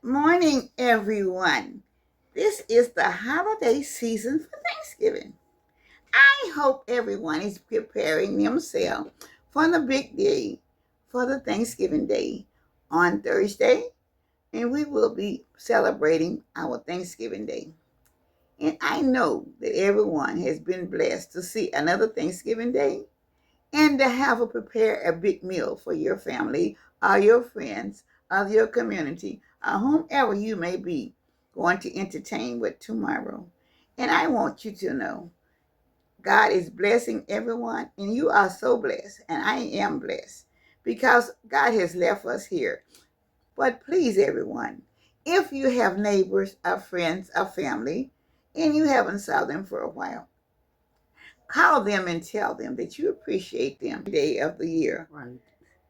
Morning, everyone. This is the holiday season for Thanksgiving. I hope everyone is preparing themselves for the big day, for the Thanksgiving Day on Thursday, and we will be celebrating our Thanksgiving Day. And I know that everyone has been blessed to see another Thanksgiving Day and to have a prepare a big meal for your family or your friends or your community or whomever you may be going to entertain with tomorrow. And I want you to know God is blessing everyone, and you are so blessed, and I am blessed because God has left us here. But please, everyone, if you have neighbors or friends or family and you haven't saw them for a while, call them and tell them that you appreciate them every day of the year. Right.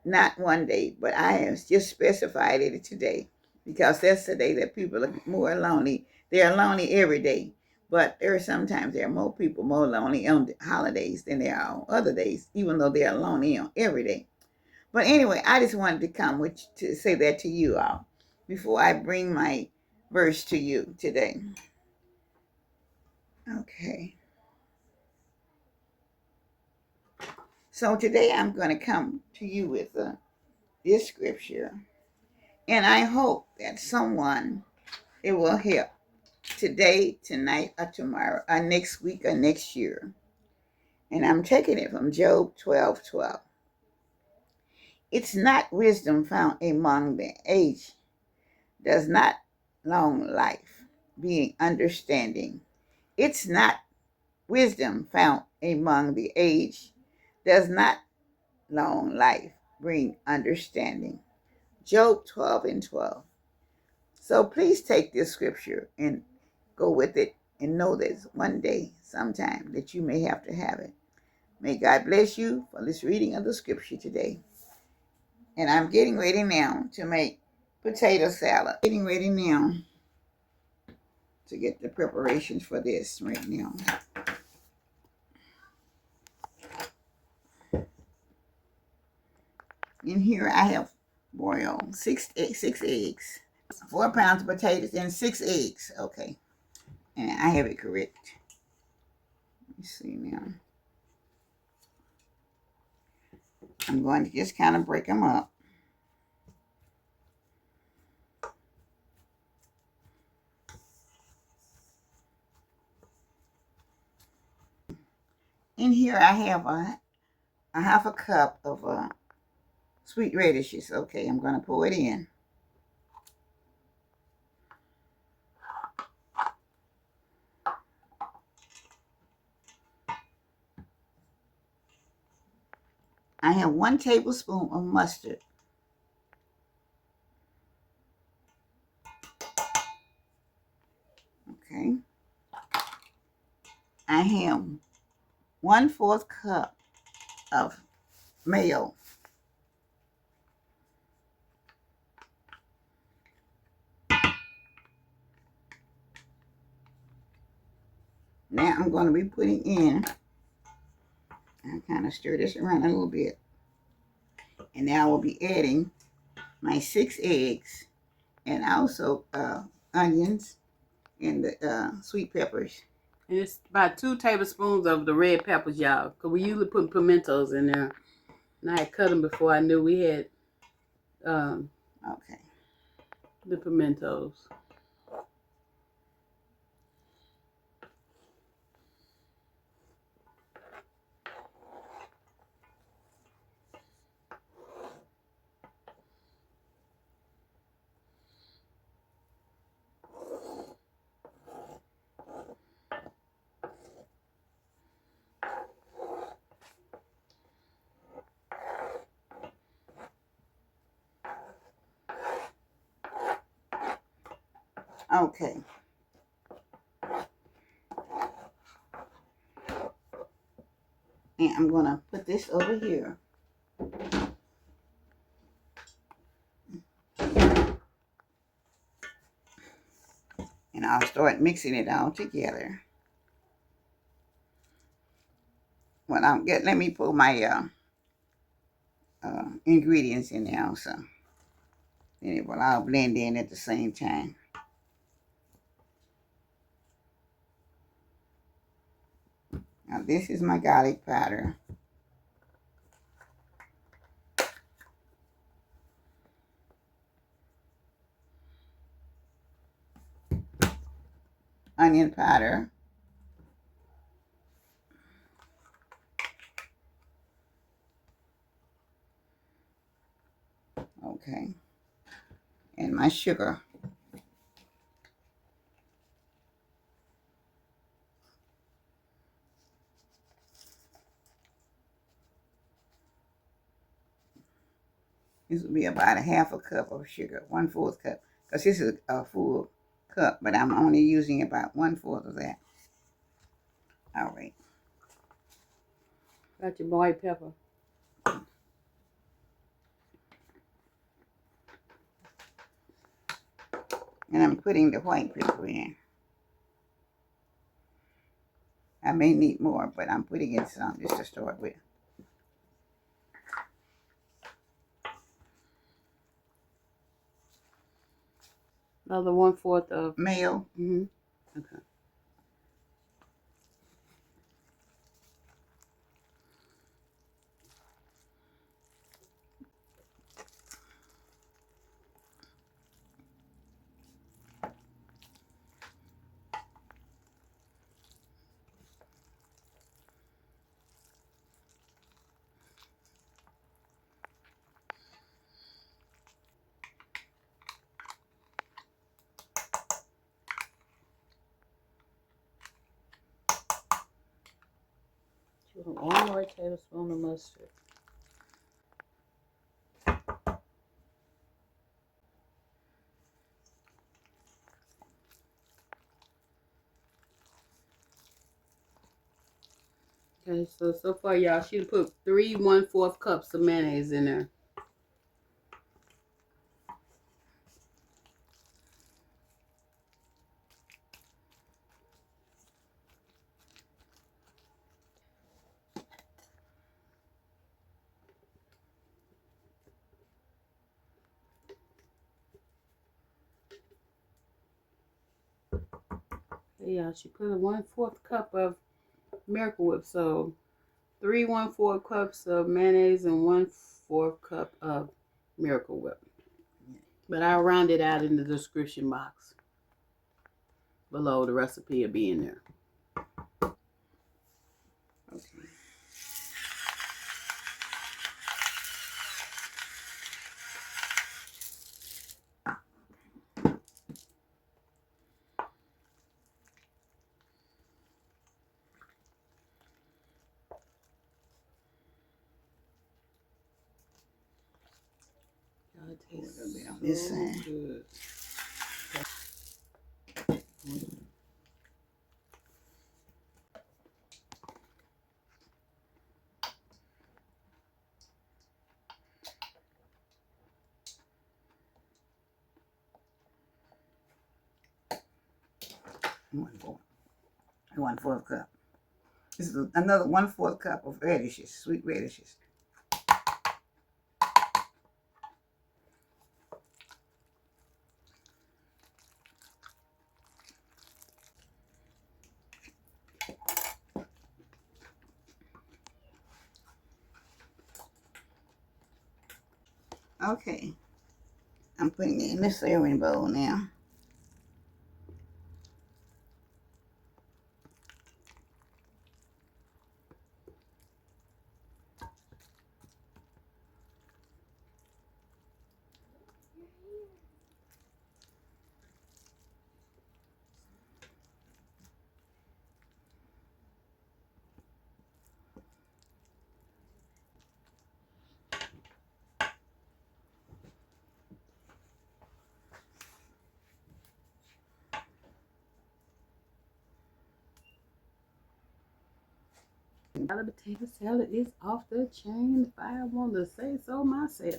Not one day, but I have just specified it today because that's the day that people are more lonely. They're lonely every day, but sometimes there are more people more lonely on the holidays than there are on other days, even though they are lonely on every day. But anyway, I just wanted to come to say that to you all before I bring my verse to you today. Okay. So today I'm going to come to you with this scripture, and I hope that someone it will help today, tonight, or tomorrow, or next week, or next year. And I'm taking it from Job 12:12. It's not wisdom found among the age, does not long life, being understanding. It's not wisdom found among the age, does not long life bring understanding. Job 12:12. So please take this scripture and go with it and know that one day, sometime, that you may have to have it. May God bless you for this reading of the scripture today. And I'm getting ready now to make potato salad. Getting ready now to get the preparations for this right now. In here I have boiled six eggs, 4 pounds of potatoes, and 6 eggs. Okay, and I have it correct. Let me see now. I'm going to just kind of break them up. In here I have a half a cup of sweet radishes. Okay, I'm going to pour it in. I have 1 tablespoon of mustard. Okay. I have 1/4 cup of mayo. Now I'm going to be putting in, I'll kind of stir this around a little bit. And now I will be adding my 6 eggs and also onions and the sweet peppers. And it's about 2 tablespoons of the red peppers, y'all. Because we usually put pimentos in there. And I had cut them before I knew we had okay, the pimentos. Okay. And I'm going to put this over here. And I'll start mixing it all together. Well, let me put my ingredients in there also. Then it will all blend in at the same time. Now this is my garlic powder. Onion powder. Okay. And my sugar. This will be about a half a cup of sugar, 1/4 cup. Because this is a full cup, but I'm only using about 1/4 of that. All right. Got your white pepper. And I'm putting the white pepper in. I may need more, but I'm putting in some just to start with. Another 1/4 of Mayo. Okay. One more tablespoon of mustard. Okay, so far, y'all, she put 3 1/4 cups of mayonnaise in there. Yeah, she put a 1/4 cup of Miracle Whip. So 3 1/4 cups of mayonnaise and 1/4 cup of Miracle Whip. But I'll round it out in the description box below. The recipe will be in there. Okay. It tastes A little bit on this so side. good. One-fourth cup. This is another 1/4 cup of radishes, sweet radishes. Okay. I'm putting it in the serving bowl now. The potato salad is off the chain, if I want to say so myself.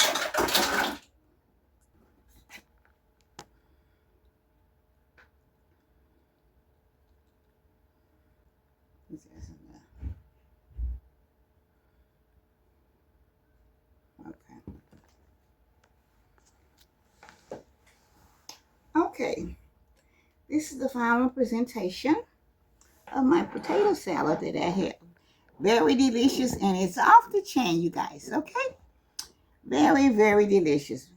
Okay. Okay, this is the final presentation of my potato salad that I have. Very delicious, and it's off the chain, you guys. Okay, very, very delicious.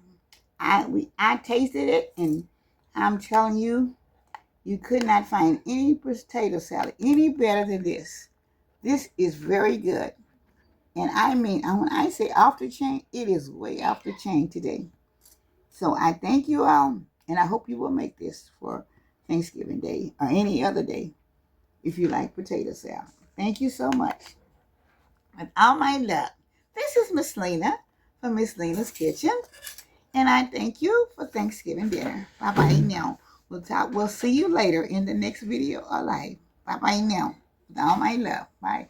I tasted it, and I'm telling you, you could not find any potato salad any better than this. This is very good. And I mean, when I say off the chain, it is way off the chain today. So I thank you all, and I hope you will make this for Thanksgiving Day or any other day if you like potato salad. Thank you so much. With all my love, this is Miss Lena from Miss Lena's Kitchen, and I thank you for Thanksgiving dinner. Bye bye now. We'll see you later in the next video or live. Bye bye now. With all my love. Bye.